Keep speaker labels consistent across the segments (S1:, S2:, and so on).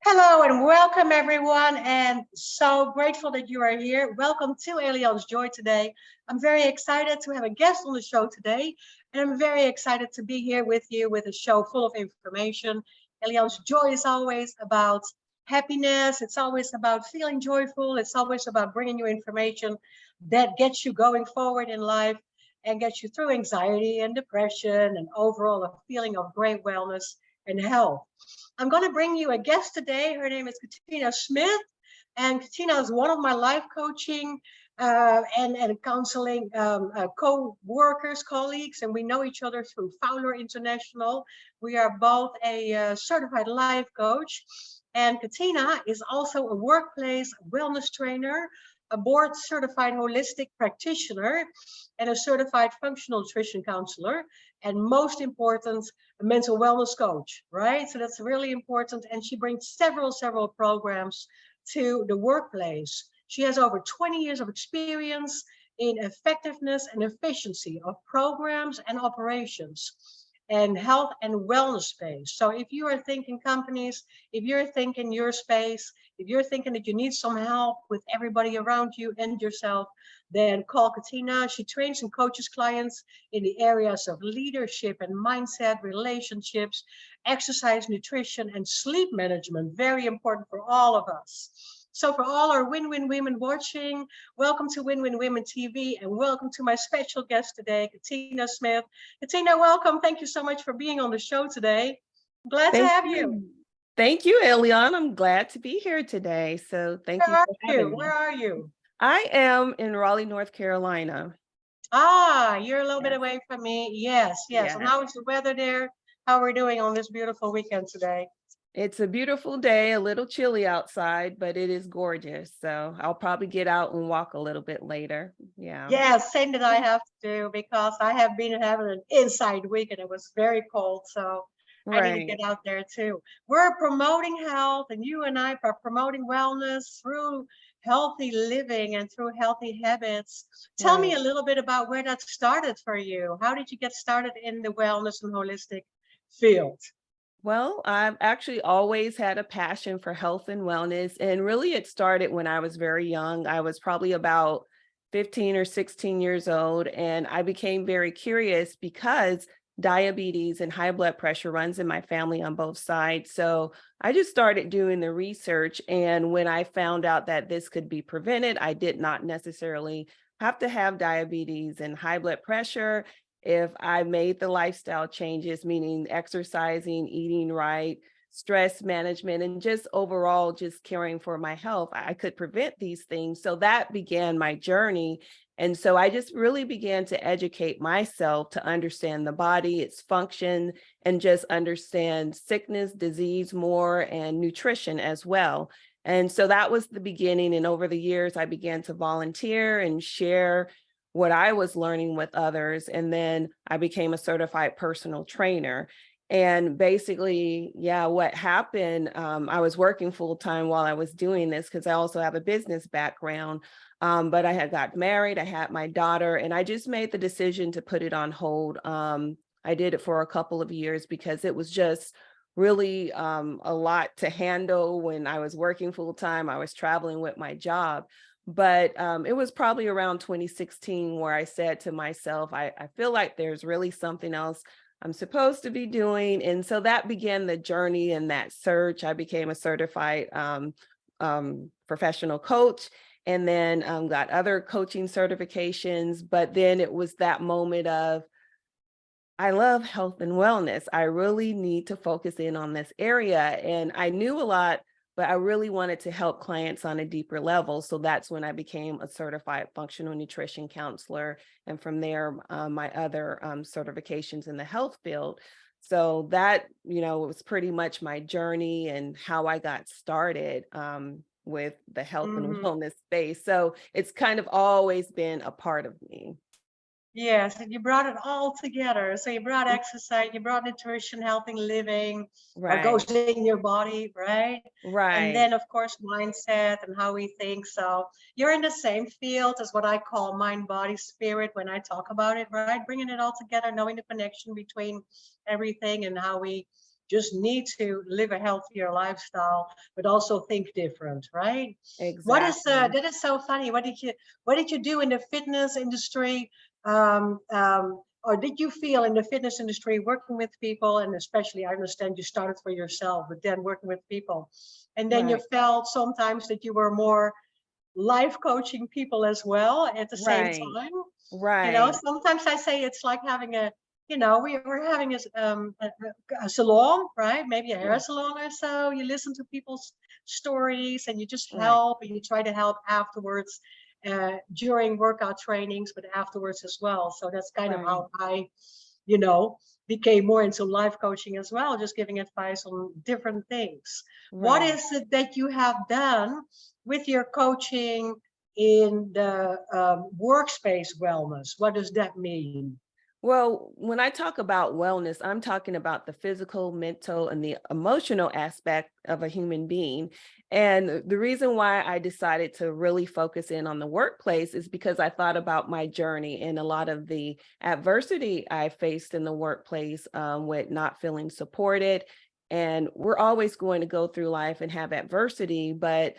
S1: Hello and welcome everyone, and so grateful that you are here. Welcome to Allianz Joy today. I'm very excited to have a guest on the show today, and I'm very excited to be here with you with a show full of information. Allianz Joy is always about happiness. It's always about feeling joyful. It's always about bringing you information that gets you going forward in life and gets you through anxiety and depression and overall a feeling of great wellness and health. I'm going to bring you a guest today. Her name is Katina Smith, and Katina is one of my life coaching and counseling co-workers, colleagues, and we know each other through Fowler International. We are both a certified life coach, and Katina is also a workplace wellness trainer, a board certified holistic practitioner, and a certified functional nutrition counselor, and most important, a mental wellness coach, right? So that's really important. And she brings several programs to the workplace. She has over 20 years of experience in effectiveness and efficiency of programs and operations and health and wellness space. So if you are thinking companies, if you're thinking your space, if you're thinking that you need some help with everybody around you and yourself, then call Katina. She trains and coaches clients in the areas of leadership and mindset, relationships, exercise, nutrition, and sleep management. Very important for all of us. So for all our Win-Win Women watching, welcome to Win-Win Women TV, and welcome to my special guest today, Katina Smith. Katina, welcome. Thank you so much for being on the show today. Glad to
S2: Thank
S1: have you.
S2: you. Thank you, Eliana. I'm glad to be here today. So thank
S1: Where
S2: you
S1: are
S2: for
S1: you?
S2: having
S1: Where
S2: me.
S1: are you?
S2: I am in Raleigh, North Carolina.
S1: You're a little bit
S2: Yes.
S1: away from me. Yes. And
S2: Yeah.
S1: how is the weather there? How are we doing on this beautiful weekend today?
S2: It's a beautiful day, a little chilly outside, but it is gorgeous. So I'll probably get out and walk a little bit later. Yeah.
S1: Yes, same that I have to do because I have been having an inside week and it was very cold. So I need to
S2: Right.
S1: get out there too. We're promoting health, and you and I are promoting wellness through healthy living and through healthy habits. Tell me
S2: Right.
S1: a little bit about where that started for you. How did you get started in the wellness and holistic field?
S2: Well, I've actually always had a passion for health and wellness. And really, it started when I was very young. I was probably about 15 or 16 years old. And I became very curious because diabetes and high blood pressure runs in my family on both sides. So I just started doing the research. And when I found out that this could be prevented, I did not necessarily have to have diabetes and high blood pressure if I made the lifestyle changes, meaning exercising, eating right, stress management, and just overall just caring for my health, I could prevent these things. So that began my journey. And so I just really began to educate myself to understand the body, its function, and just understand sickness, disease more, and nutrition as well. And so that was the beginning. And over the years, I began to volunteer and share what I was learning with others. And then I became a certified personal trainer. And basically, yeah, what happened, I was working full time while I was doing this because I also have a business background. But I had got married, I had my daughter, and I just made the decision to put it on hold. I did it for a couple of years because it was just really a lot to handle when I was working full time. I was traveling with my job. But it was probably around 2016 where I said to myself, I feel like there's really something else I'm supposed to be doing. And so that began the journey and that search. I became a certified professional coach and then got other coaching certifications. But then it was that moment of, I love health and wellness. I really need to focus in on this area. And I knew a lot, but I really wanted to help clients on a deeper level. So that's when I became a certified functional nutrition counselor. And from there, my other certifications in the health field. So that, was pretty much my journey and how I got started with the health and
S1: Mhm.
S2: wellness space. So it's kind of always been a part of me.
S1: Yes, and you brought it all together. So you brought exercise, you brought nutrition, healthy living, what
S2: Right,
S1: goes in your body, right? And then,
S2: right.
S1: of course, mindset and how we think. So you're in the same field as what I call mind, body, spirit when I talk about it, right? Bringing it all together, knowing the connection between everything and how we just need to live a healthier lifestyle, but also think different, right? What is
S2: Exactly.
S1: that is so funny. What did you do in the fitness industry? Or did you feel in the fitness industry working with people, and especially I understand you started for yourself, but then working with people, and then you
S2: Right.
S1: felt sometimes that you were more life coaching people as well at the same
S2: Right.
S1: time?
S2: Right.
S1: Sometimes I say it's like having we're having a salon, right? Maybe a hair
S2: Right.
S1: salon or so. You listen to people's stories and you just
S2: Right.
S1: help, and you try to help afterwards, during workout trainings, but afterwards as well. So that's kind of
S2: Right.
S1: how I, you know, became more into life coaching as well, just giving advice on different things. What
S2: Right.
S1: is it that you have done with your coaching in the workspace wellness? What does that mean?
S2: Well, when I talk about wellness, I'm talking about the physical, mental, and the emotional aspect of a human being. And the reason why I decided to really focus in on the workplace is because I thought about my journey and a lot of the adversity I faced in the workplace, with not feeling supported. And we're always going to go through life and have adversity, but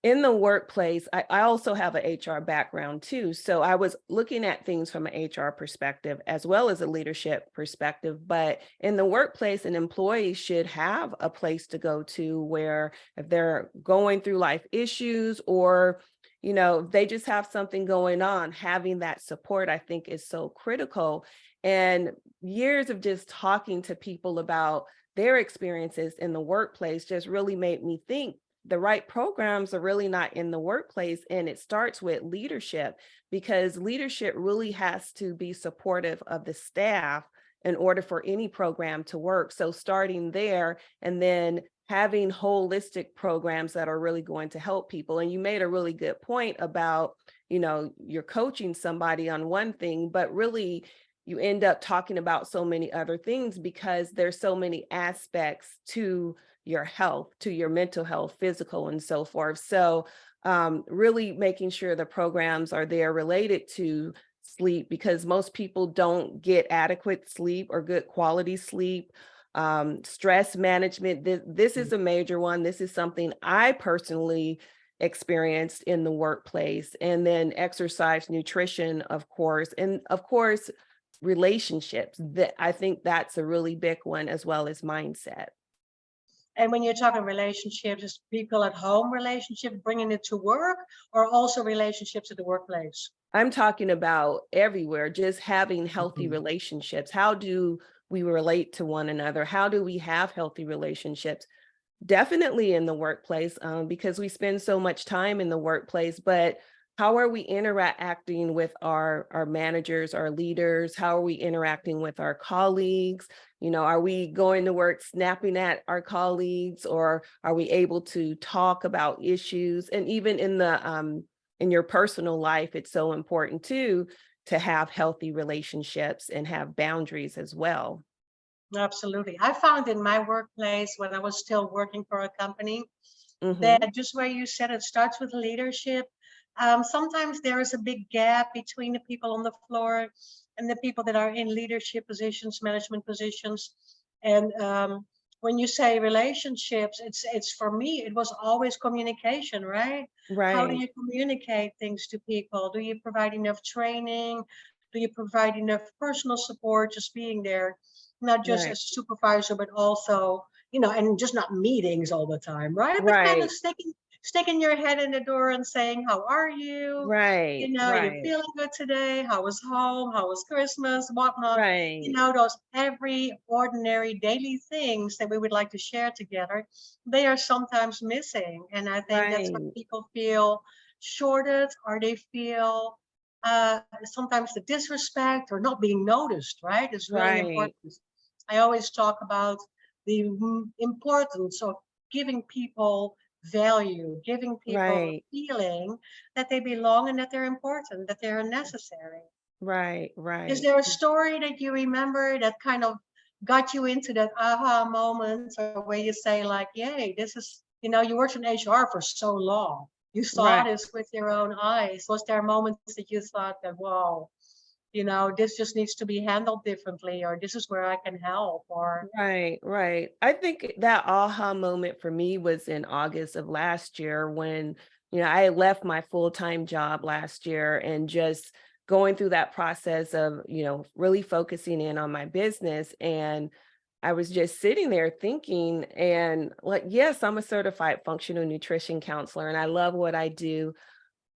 S2: in the workplace, I also have an HR background too. So I was looking at things from an HR perspective as well as a leadership perspective. But in the workplace, an employee should have a place to go to where if they're going through life issues or, they just have something going on, having that support, I think is so critical. And years of just talking to people about their experiences in the workplace just really made me think the right programs are really not in the workplace. And it starts with leadership because leadership really has to be supportive of the staff in order for any program to work. So starting there and then having holistic programs that are really going to help people. And you made a really good point about, you're coaching somebody on one thing, but really you end up talking about so many other things because there's so many aspects to your health, to your mental health, physical, and so forth. So, really making sure the programs are there related to sleep because most people don't get adequate sleep or good quality sleep. Stress management, this is a major one. This is something I personally experienced in the workplace. And then exercise, nutrition, of course, and of course, relationships. That I think that's a really big one, as well as mindset.
S1: And when you're talking relationships, is people at home relationship, bringing it to work, or also relationships at the workplace?
S2: I'm talking about everywhere, just having healthy
S1: Mhm.
S2: relationships. How do we relate to one another? How do we have healthy relationships? Definitely in the workplace, because we spend so much time in the workplace, but how are we interacting with our managers, our leaders? How are we interacting with our colleagues? Are we going to work snapping at our colleagues, or are we able to talk about issues? And even in your personal life, it's so important too to have healthy relationships and have boundaries as well.
S1: Absolutely. I found in my workplace when I was still working for a company
S2: Hmm.
S1: that just where you said it starts with leadership. Sometimes there is a big gap between the people on the floor and the people that are in leadership positions, management positions. And when you say relationships, it's for me, it was always communication, right? How do
S2: Right,
S1: you communicate things to people? Do you provide enough training? Do you provide enough personal support just being there, not just
S2: right,
S1: as a supervisor, but also, and just not meetings all the time, right? But kind of
S2: right,
S1: sticking your head in the door and saying, "How are you?
S2: right,
S1: You're
S2: right,
S1: feeling good today? How was home? How was Christmas? Whatnot."
S2: right,
S1: Those every ordinary daily things that we would like to share together, they are sometimes missing. And I think that's why
S2: right,
S1: people feel shorted, or they feel sometimes the disrespect or not being noticed, right? Is really
S2: right,
S1: important. I always talk about the importance of giving people value, giving people the
S2: right,
S1: feeling that they belong and that they're important, that they're necessary.
S2: right,
S1: Is
S2: right.
S1: there a story that you remember that kind of got you into that aha moment, or where you say like, yay, this is, you worked in HR for so long. You saw
S2: Right.
S1: this with your own eyes. Was there moments that you thought that, wow, this just needs to be handled differently, or this is where I can help, or
S2: Right, right. I think that aha moment for me was in August of last year when, I had left my full-time job last year and just going through that process of, really focusing in on my business. And I was just sitting there thinking, and like, yes, I'm a certified functional nutrition counselor and I love what I do,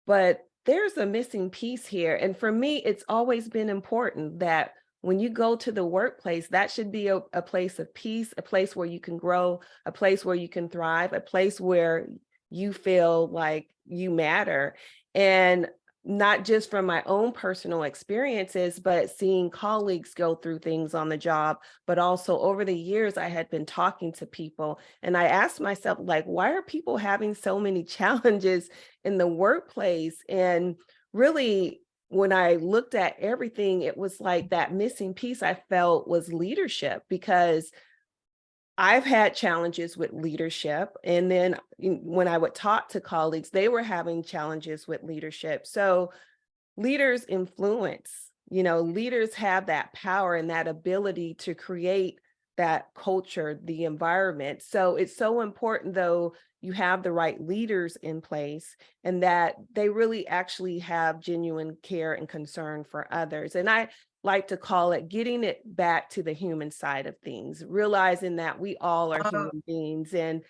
S2: but there's a missing piece here. And for me, it's always been important that when you go to the workplace, that should be a place of peace, a place where you can grow, a place where you can thrive, a place where you feel like you matter. And not just from my own personal experiences, but seeing colleagues go through things on the job, but also over the years, I had been talking to people and I asked myself, like, why are people having so many challenges in the workplace? And really, when I looked at everything, it was like that missing piece I felt was leadership, because I've had challenges with leadership. And then when I would talk to colleagues, they were having challenges with leadership. So leaders influence, leaders have that power and that ability to create that culture, the environment. So it's so important, though, you have the right leaders in place and that they really actually have genuine care and concern for others. And I like to call it getting it back to the human side of things, realizing that we all are
S1: uh,
S2: human beings. And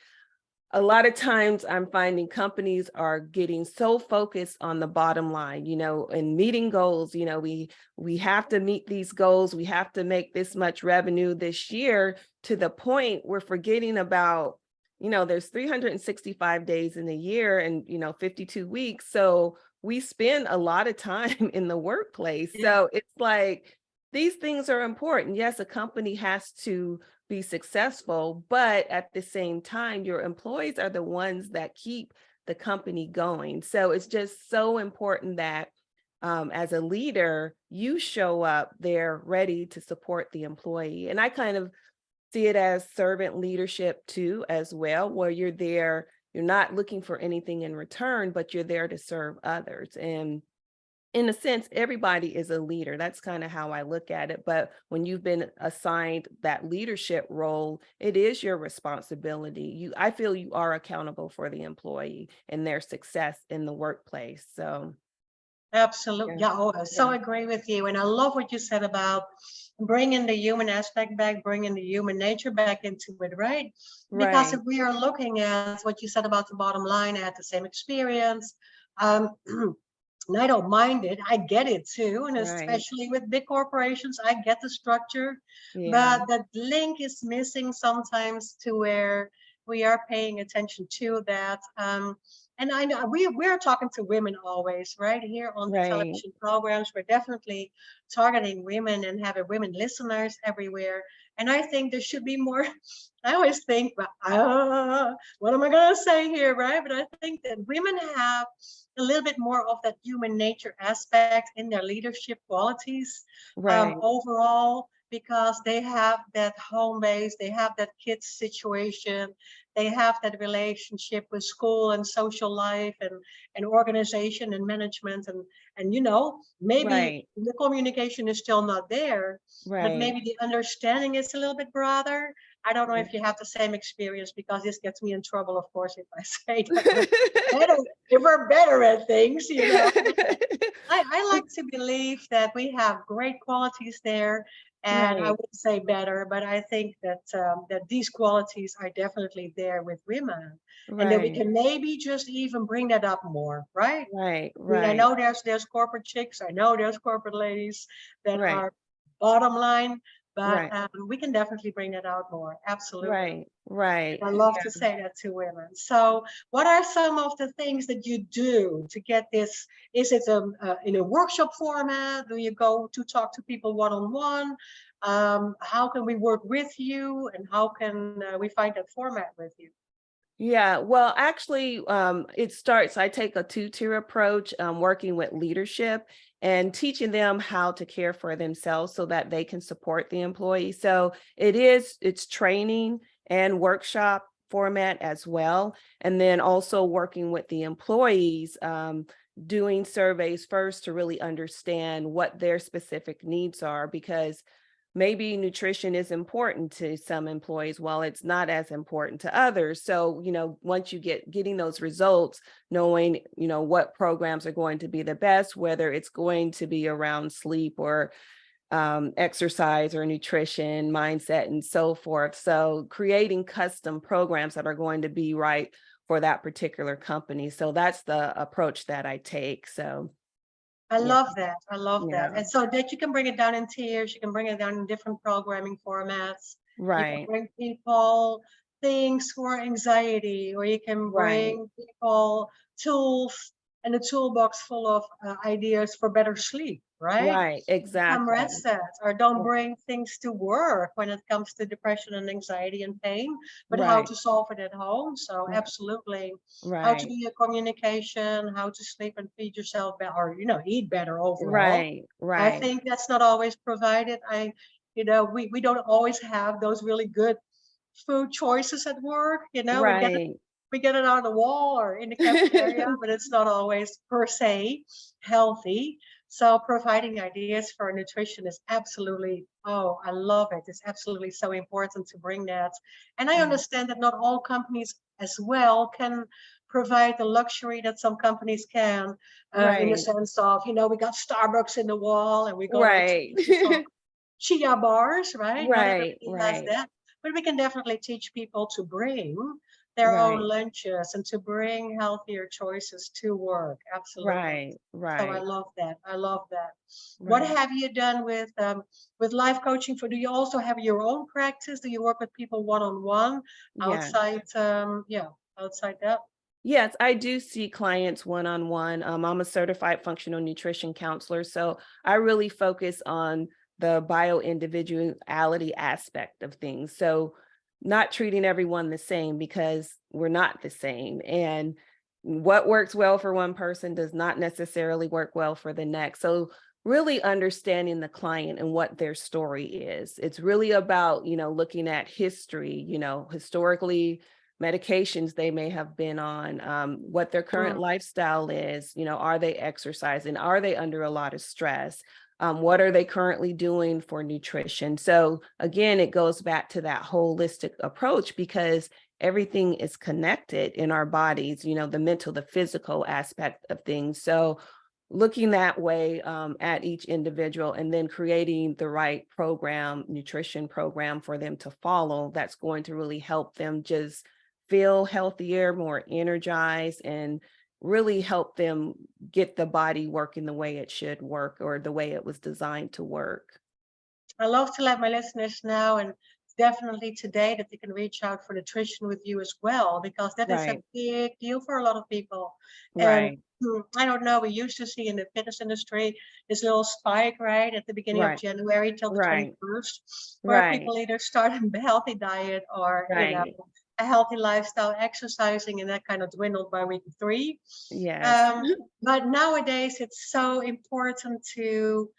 S2: a lot of times I'm finding companies are getting so focused on the bottom line, and meeting goals. We have to meet these goals. We have to make this much revenue this year, to the point we're forgetting about, there's 365 days in a year and, 52 weeks. So we spend a lot of time in the workplace.
S1: yeah.
S2: So it's like, these things are important. Yes, a company has to be successful, but at the same time, your employees are the ones that keep the company going. So it's just so important that as a leader, you show up there ready to support the employee. And I kind of see it as servant leadership too, as well, where you're there, you're not looking for anything in return, but you're there to serve others. And in a sense, everybody is a leader. That's kind of how I look at it. But when you've been assigned that leadership role, it is your responsibility. I feel you are accountable for the employee and their success in the workplace. So,
S1: Absolutely.
S2: yeah,
S1: Yeah, oh, I so
S2: yeah,
S1: agree with you. And I love what you said about bringing the human aspect back, bringing the human nature back into it, right? Because if
S2: right,
S1: we are looking at what you said about the bottom line, I had the same experience. Um, and I don't mind it. I get it too. And
S2: right,
S1: especially with big corporations, I get the structure.
S2: yeah,
S1: But that link is missing sometimes to where we are paying attention to that. And I know we're talking to women always, right? Here on the
S2: right,
S1: television programs, we're definitely targeting women and having women listeners everywhere. And I think there should be more. I always think, what am I going to say here, right? But I think that women have a little bit more of that human nature aspect in their leadership qualities
S2: right,
S1: overall, because they have that home base, they have that kids situation, they have that relationship with school and social life and organization and management, and maybe
S2: right,
S1: the communication is still not there, but
S2: right.
S1: maybe the understanding is a little bit broader. I don't know if you have the same experience, because this gets me in trouble, of course, if I say that we're better, if we're better at things. But I like to believe that we have great qualities there, and I
S2: Right,
S1: wouldn't say better, but I think that these qualities are definitely there with women, and that we
S2: right,
S1: can maybe just even bring that up more, right?
S2: right,
S1: I mean, I
S2: right,
S1: know there's corporate chicks, I know there's corporate ladies that
S2: right,
S1: are bottom line, but
S2: right,
S1: we can definitely bring that out more. Absolutely.
S2: right, right.
S1: I love to say that to women. So, what are some of the things that you do to get this? Is it in a workshop format? Do you go to talk to people one on one? How can we work with you, and how can we find that format with you?
S2: Yeah, well, actually, I take a two-tier approach, working with leadership and teaching them how to care for themselves so that they can support the employee. So it's training and workshop format as well. And then also working with the employees, doing surveys first to really understand what their specific needs are, because maybe nutrition is important to some employees while it's not as important to others. So, once you getting those results, knowing, what programs are going to be the best, whether it's going to be around sleep or exercise or nutrition, mindset, and so forth. So creating custom programs that are going to be right for that particular company. So that's the approach that I take. So
S1: I
S2: yeah,
S1: love that. I love that.
S2: yeah,
S1: And so that you can bring it down in tiers, you can bring it down in different programming formats. You can
S2: right,
S1: bring people things for anxiety, or you can
S2: right,
S1: bring people tools and a toolbox full of ideas for better sleep, right?
S2: right,
S1: Some
S2: exactly.
S1: rest sets, or don't bring things to work when it comes to depression and anxiety and pain, but how
S2: Right,
S1: to solve it at home. So
S2: right,
S1: absolutely, how to
S2: right,
S1: do your communication, how to sleep and feed yourself better, or eat better overall.
S2: right,
S1: I
S2: right,
S1: think that's not always provided. We don't always have those really good food choices at work.
S2: right.
S1: We get it on the wall or in the cafeteria, but it's not always per se healthy. So providing ideas for nutrition is absolutely, oh, I love it. It's absolutely so important to bring that. And I
S2: Yeah,
S1: understand that not all companies as well can provide the luxury that some companies can, in the
S2: right,
S1: sense of, we got Starbucks in the wall and we got all
S2: right,
S1: delicious chia bars, right? Not
S2: right,
S1: everybody has
S2: right,
S1: that, but we can definitely teach people to bring their own
S2: right,
S1: lunches and to bring healthier choices to work. Absolutely.
S2: right,
S1: So I
S2: right,
S1: love that. I love that. What
S2: right.
S1: have you done with life coaching? For do you also have your own practice? Do you work with people one on one
S2: Yeah.
S1: outside? Yeah, outside that.
S2: Yes, I do see clients one-on-one. I'm a certified functional nutrition counselor, so I really focus on the bio-individuality aspect of things. So not treating everyone the same, because we're not the same. And what works well for one person does not necessarily work well for the next. So really understanding the client and what their story is. It's really about, looking at history, historically, medications they may have been on, what their current
S1: Mm.
S2: lifestyle is, are they exercising? Are they under a lot of stress? What are they currently doing for nutrition? So again, it goes back to that holistic approach, because everything is connected in our bodies, the mental, the physical aspect of things. So looking that way, at each individual, and then creating the right nutrition program for them to follow, that's going to really help them just feel healthier, more energized, and really help them get the body working the way it should work, or the way it was designed to work.
S1: I love to let my listeners know, and definitely today, that they can reach out for nutrition with you as well, because that is a
S2: Right,
S1: big deal for a lot of people. And
S2: right,
S1: I don't know, we used to see in the fitness industry this little spike, right, at the beginning of
S2: right,
S1: January till the
S2: right,
S1: 21st, where
S2: right,
S1: people either start a healthy diet or,
S2: right.
S1: a healthy lifestyle, exercising, and that kind of dwindled by week 3.
S2: Yes.
S1: Um, but nowadays, it's so important to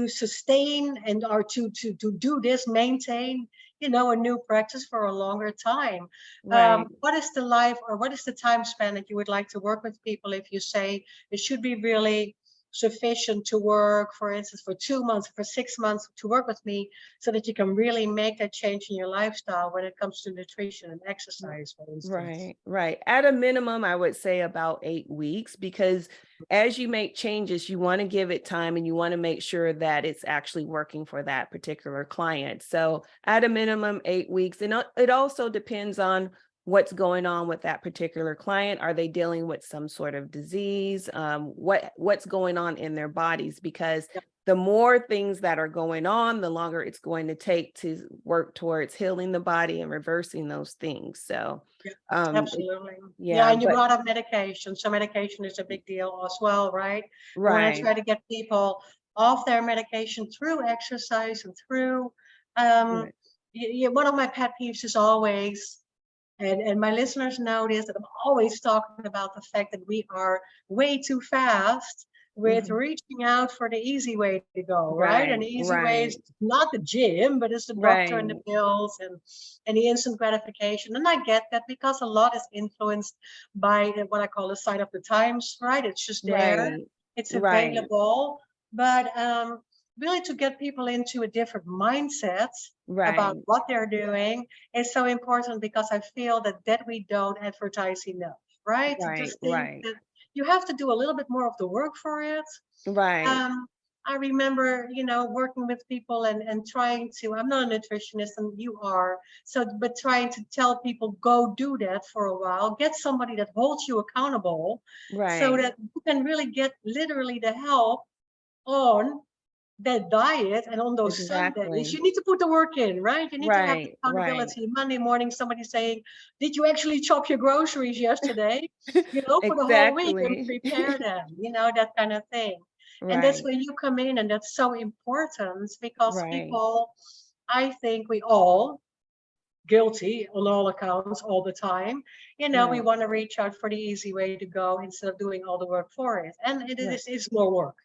S1: sustain and or to do this, maintain, a new practice for a longer time.
S2: Right.
S1: What is the life, or what is the time span that you would like to work with people? If you say it should be really sufficient to work, for instance, for 2 months, for 6 months to work with me, so that you can really make that change in your lifestyle when it comes to nutrition and exercise, for instance.
S2: Right, right. At a minimum, I would say about 8 weeks, because as you make changes, you want to give it time, and you want to make sure that it's actually working for that particular client. So at a minimum, 8 weeks. And it also depends on what's going on with that particular client. Are they dealing with some sort of disease? What's going on in their bodies? Because the more things that are going on, the longer it's going to take to work towards healing the body and reversing those things. So
S1: Yeah,
S2: it,
S1: absolutely. Yeah,
S2: yeah,
S1: and you
S2: but
S1: brought up medication. So medication is a big deal as well, right? We want to
S2: right,
S1: try to get people off their medication through exercise and through um
S2: right,
S1: one of my pet peeves is always, and my listeners know this, that I'm always talking about the fact that we are way too fast with reaching out for the easy way to go, right? And the
S2: Right,
S1: easy way is
S2: right,
S1: not the gym, but it's the doctor and the
S2: right,
S1: pills and the instant gratification. And I get that because a lot is influenced by what I call the sign of the times, right? It's just there,
S2: right,
S1: it's
S2: right,
S1: available. But really to get people into a different mindset about
S2: right,
S1: what they're doing is so important because I feel that we don't advertise enough, right? To
S2: right,
S1: just think
S2: right,
S1: that you have to do a little bit more of the work for it.
S2: right,
S1: I remember, working with people and trying to, I'm not a nutritionist and you are, so, but trying to tell people, go do that for a while, get somebody that holds you accountable so
S2: right.
S1: that you can really get literally the help on that diet and on those set days.
S2: Exactly.
S1: You need to put the work in, right? You need to have the
S2: Right, right.
S1: accountability. Monday morning, somebody saying, did you actually chop your groceries yesterday? For the whole week and
S2: Exactly.
S1: prepare them, that kind of thing. And that's
S2: Right,
S1: where you come in, and that's so important because
S2: right,
S1: people, I think we all guilty on all accounts all the time. We
S2: right,
S1: want to reach out for the easy way to go instead of doing all the work for it. And it
S2: right,
S1: is it's more work.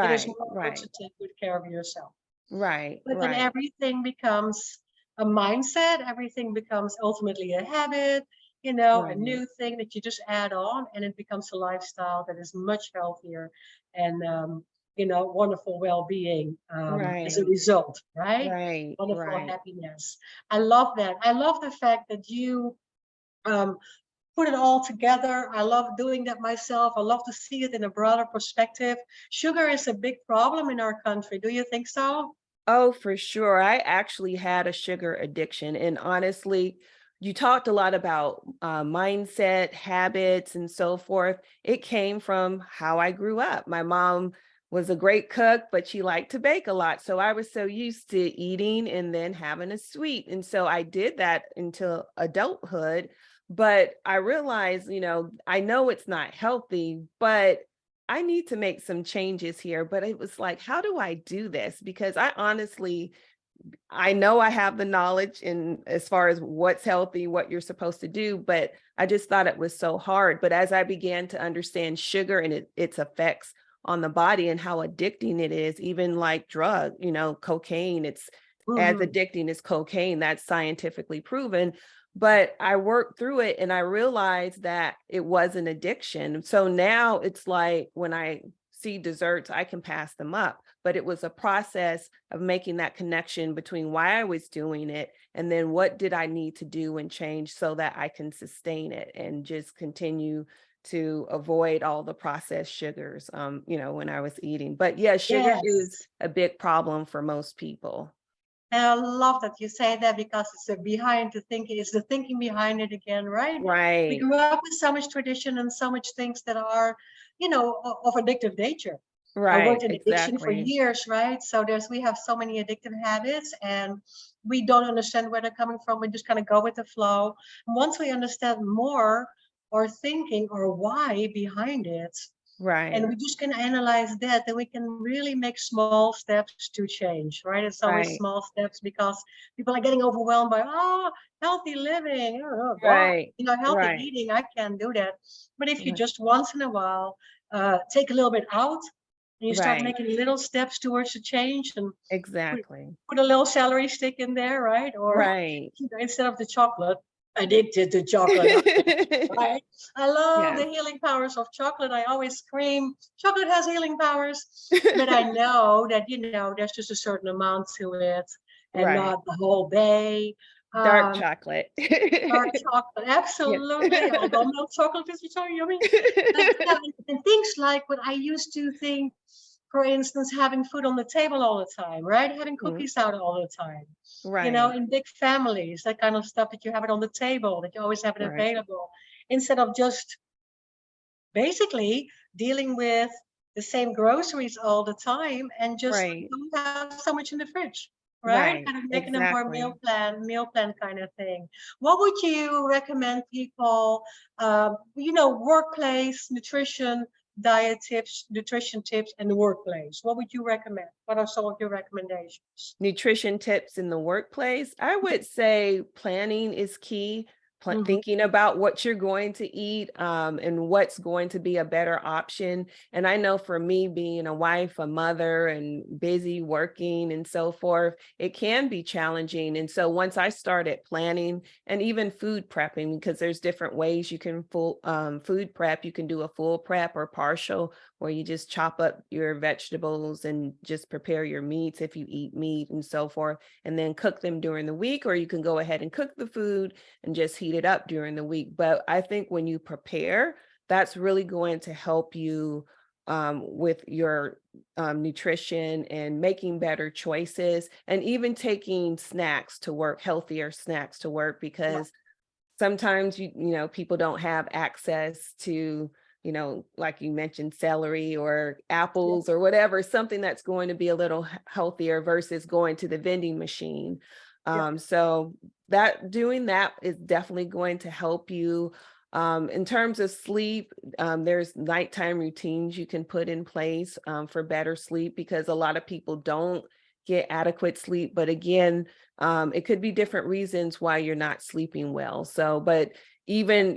S1: It is
S2: right,
S1: more work to
S2: right,
S1: take good care of yourself.
S2: right,
S1: But then
S2: right,
S1: everything becomes a mindset, everything becomes ultimately a habit, a
S2: right,
S1: new thing that you just add on, and it becomes a lifestyle that is much healthier and, wonderful well being as a
S2: right,
S1: result, right?
S2: right,
S1: Wonderful
S2: right.
S1: happiness. I love that. I love the fact that you um, put it all together. I love doing that myself. I love to see it in a broader perspective. Sugar is a big problem in our country. Do you think so?
S2: Oh, for sure. I actually had a sugar addiction. And honestly, you talked a lot about mindset, habits, and so forth. It came from how I grew up. My mom was a great cook, but she liked to bake a lot. So I was so used to eating and then having a sweet. And so I did that until adulthood. But I realized, I know it's not healthy, but I need to make some changes here. But it was like, how do I do this? Because I know I have the knowledge in as far as what's healthy, what you're supposed to do, but I just thought it was so hard. But as I began to understand sugar and its effects on the body and how addicting it is, even like drug, cocaine, it's as
S1: Mhm.
S2: addicting as cocaine, that's scientifically proven. But I worked through it and I realized that it was an addiction. So now it's like when I see desserts, I can pass them up. But it was a process of making that connection between why I was doing it and then what did I need to do and change so that I can sustain it and just continue to avoid all the processed sugars when I was eating. But yeah, sugar is
S1: Yes.
S2: a big problem for most people.
S1: And I love that you say that because it's behind the thinking, it's the thinking behind it again, right? We
S2: Right.
S1: grew up with so much tradition and so much things that are, of addictive nature. I
S2: Right,
S1: worked in addiction for
S2: exactly.
S1: years, right? So we have so many addictive habits and we don't understand where they're coming from. We just kind of go with the flow. And once we understand more or thinking or why behind it, and
S2: Right.
S1: we just can analyze that, then we can really make small steps to change, right? It's always
S2: Right.
S1: small steps because people are getting overwhelmed by, healthy living, oh God,
S2: Right.
S1: healthy
S2: Right.
S1: eating, I can't do that. But if you
S2: Right.
S1: just once in a while take a little bit out and you start
S2: Right.
S1: making little steps towards a change and put,
S2: Exactly.
S1: put a little celery stick in there, right? Or
S2: Right.
S1: instead of the chocolate, addicted to chocolate. Right. I love
S2: Yes.
S1: the healing powers of chocolate. I always scream, chocolate has healing powers. But I know that, there's just a certain amount to it and
S2: Right.
S1: not the whole day.
S2: Dark
S1: Um,
S2: chocolate.
S1: Dark chocolate,
S2: Yeah.
S1: absolutely. Although milk chocolate is so yummy. But and things like what I used to think, for instance, having food on the table all the time, right? Having
S2: Mhm.
S1: cookies out all the time.
S2: Right.
S1: In big families, that kind of stuff that you have it on the table, that you always have it
S2: Right.
S1: available, instead of just basically dealing with the same groceries all the time and just
S2: Right.
S1: don't have so much in the fridge, right?
S2: Right.
S1: Kind of making a more
S2: Exactly.
S1: meal plan kind of thing. What would you recommend people, workplace nutrition, diet tips, nutrition tips, and the workplace? What would you recommend? What are some of your recommendations?
S2: Nutrition tips in the workplace. I would say planning is key.
S1: Mhm.
S2: thinking about what you're going to eat, and what's going to be a better option. And I know for me, being a wife, a mother, and busy working and so forth, it can be challenging. And so once I started planning and even food prepping, because there's different ways you can food prep, you can do a full prep or partial, where you just chop up your vegetables and just prepare your meats if you eat meat and so forth, and then cook them during the week, or you can go ahead and cook the food and just heat it up during the week. But I think when you prepare, that's really going to help you with your nutrition and making better choices, and even taking snacks to work, healthier snacks to work,
S1: Yeah.
S2: because sometimes people don't have access to, like you mentioned, celery or
S1: Yeah.
S2: apples or whatever, something that's going to be a little healthier versus going to the vending machine.
S1: Yeah.
S2: So that doing that is definitely going to help you. In terms of sleep, there's nighttime routines you can put in place for better sleep, because a lot of people don't get adequate sleep. But again, it could be different reasons why you're not sleeping well. So, but even,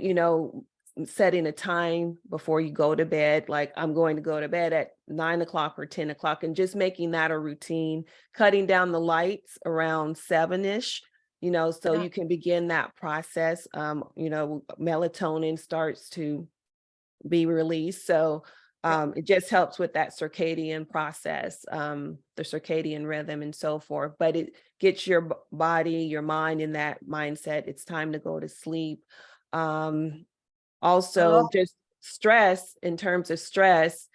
S2: setting a time before you go to bed, like I'm going to go to bed at 9 o'clock or 10 o'clock, and just making that a routine, cutting down the lights around 7ish, so
S1: Yeah.
S2: you can begin that process. Melatonin starts to be released. So
S1: Yeah.
S2: it just helps with that circadian process, the circadian rhythm and so forth. But it gets your body, your mind in that mindset. It's time to go to sleep. Um,
S1: I love
S2: Also, just stress, in terms of stress,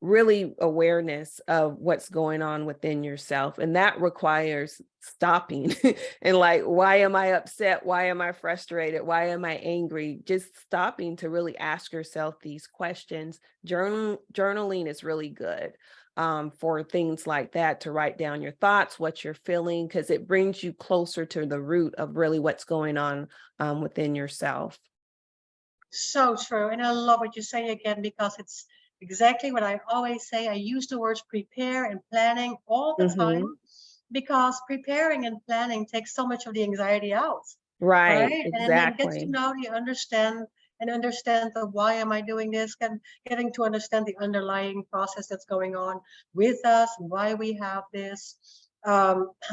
S2: really awareness of what's going on within yourself. And that requires stopping and like, why am I upset? Why am I frustrated? Why am I angry? Just stopping to really ask yourself these questions. Journaling is really good for things like that, to write down your thoughts, what you're feeling, because it brings you closer to the root of really what's going on within yourself.
S1: So true. And I love what you say again, because it's exactly what I always say. I use the words prepare and planning all the time,
S2: Hmm.
S1: because preparing and planning takes so much of the anxiety out,
S2: Right,
S1: right? And then get to
S2: exactly.
S1: know the understand the why am I doing this, and getting to understand the underlying process that's going on with us, why we have this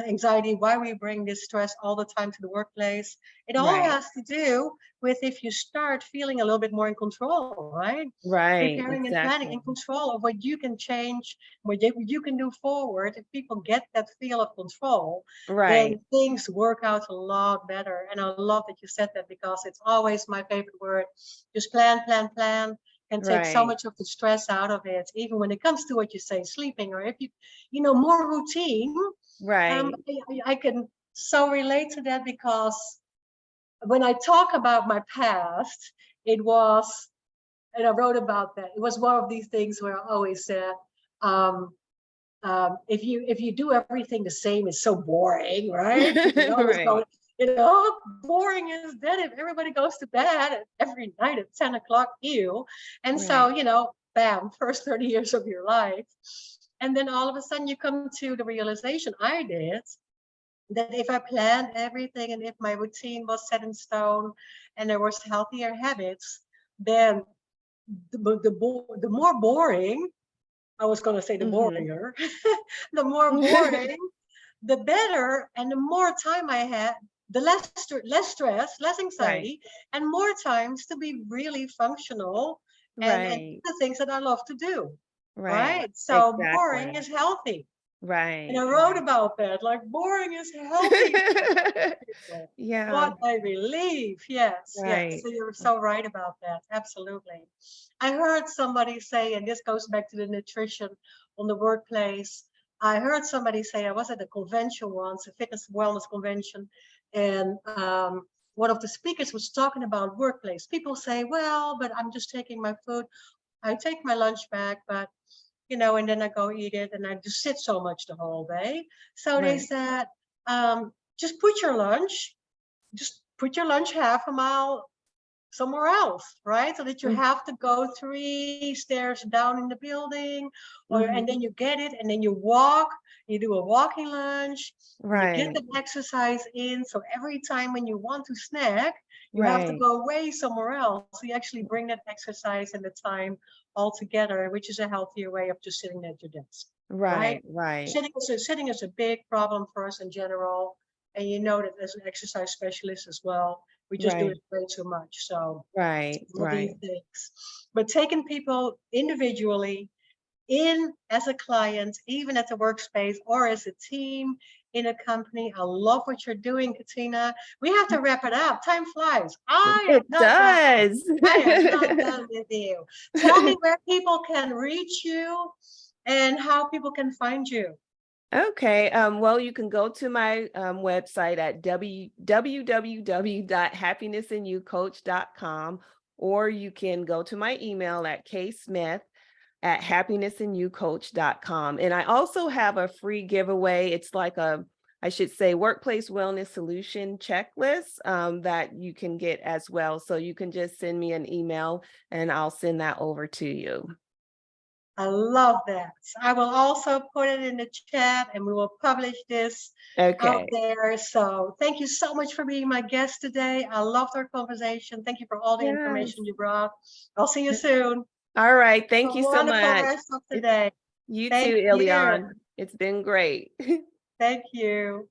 S1: anxiety, why we bring this stress all the time to the workplace. It all
S2: Right,
S1: has to do with if you start feeling a little bit more in control, right?
S2: right,
S1: Preparing and planning,
S2: exactly.
S1: in control of what you can change, what you can do forward. If people get that feel of control,
S2: Right,
S1: then things work out a lot better. And I love that you said that, because it's always my favorite word. Just plan, plan, plan can take so
S2: right,
S1: much of the stress out of it, even when it comes to what you say, sleeping, or if you more routine.
S2: right.
S1: I can so relate to that, because when I talk about my past, it was, and I wrote about that. It was one of these things where I always said, um, if you do everything the same, it's so boring, right? If you always go,
S2: Right,
S1: boring is that if everybody goes to bed every night at 10 o'clock, ew. And so,
S2: right,
S1: bam, first 30 years of your life. And then all of a sudden you come to the realization I did, that if I planned everything and if my routine was set in stone and there was healthier habits, then the more boring, I was going to say the
S2: hmm.
S1: boringer, the more boring, the better, and the more time I had, the less stress, less
S2: Right,
S1: anxiety, and more times to be really functional and
S2: right,
S1: the things that I love to do.
S2: right,
S1: Right. So boring
S2: exactly.
S1: is healthy. And I
S2: Right,
S1: wrote
S2: right.
S1: about that, like boring is healthy for people.
S2: Yeah,
S1: What a relief. Yes, yes.
S2: right.
S1: So you're so right about that. Absolutely. I heard somebody say, and this goes back to the nutrition on the workplace. I heard somebody say, I was at a convention once, a fitness wellness convention, and one of the speakers was talking about workplace. People say, well, but I'm just taking my food. I take my lunch back, but and then I go eat it, and I just sit so much the whole day. So they
S2: Right,
S1: said, just put your lunch half a mile somewhere else, right? So that you have to go 3 stairs down in the building, and then you get it, and then you walk, you do a walking lunch, and you get
S2: Right.
S1: the exercise in. So every time when you want to snack, you have to
S2: Right.
S1: go away somewhere else. So you actually bring that exercise and the time all together, which is a healthier way of just sitting at your desk, right?
S2: Right. Right.
S1: Sitting is a big problem for us in general. And you know that as an exercise specialist as well, we just do it
S2: Right.
S1: way too much. So
S2: Right.
S1: all these
S2: Right.
S1: things. But taking people individually in as a client, even at the workspace or as a team in a company. I love what you're doing, Katina. We have to wrap it up. Time flies. I am
S2: It
S1: not done.
S2: does.
S1: I am not done with you. Tell me where people can reach you and how people can find you.
S2: Okay. Well, you can go to my website at www.happinessinYouCoach.com, or you can go to my email at ksmith@happinessinYouCoach.com. And I also have a free giveaway. It's like I should say, workplace wellness solution checklist that you can get as well. So you can just send me an email and I'll send that over to you.
S1: I love that. I will also put it in the chat and we will publish this out
S2: Okay.
S1: there. So thank you so much for being my guest today. I loved our conversation. Thank you for all the
S2: Yes.
S1: information you brought. I'll see you soon.
S2: All right.
S1: A
S2: Thank you so
S1: wonderful
S2: much.
S1: rest of the day.
S2: You
S1: Thank
S2: too,
S1: you.
S2: Ilion. It's been great.
S1: Thank you.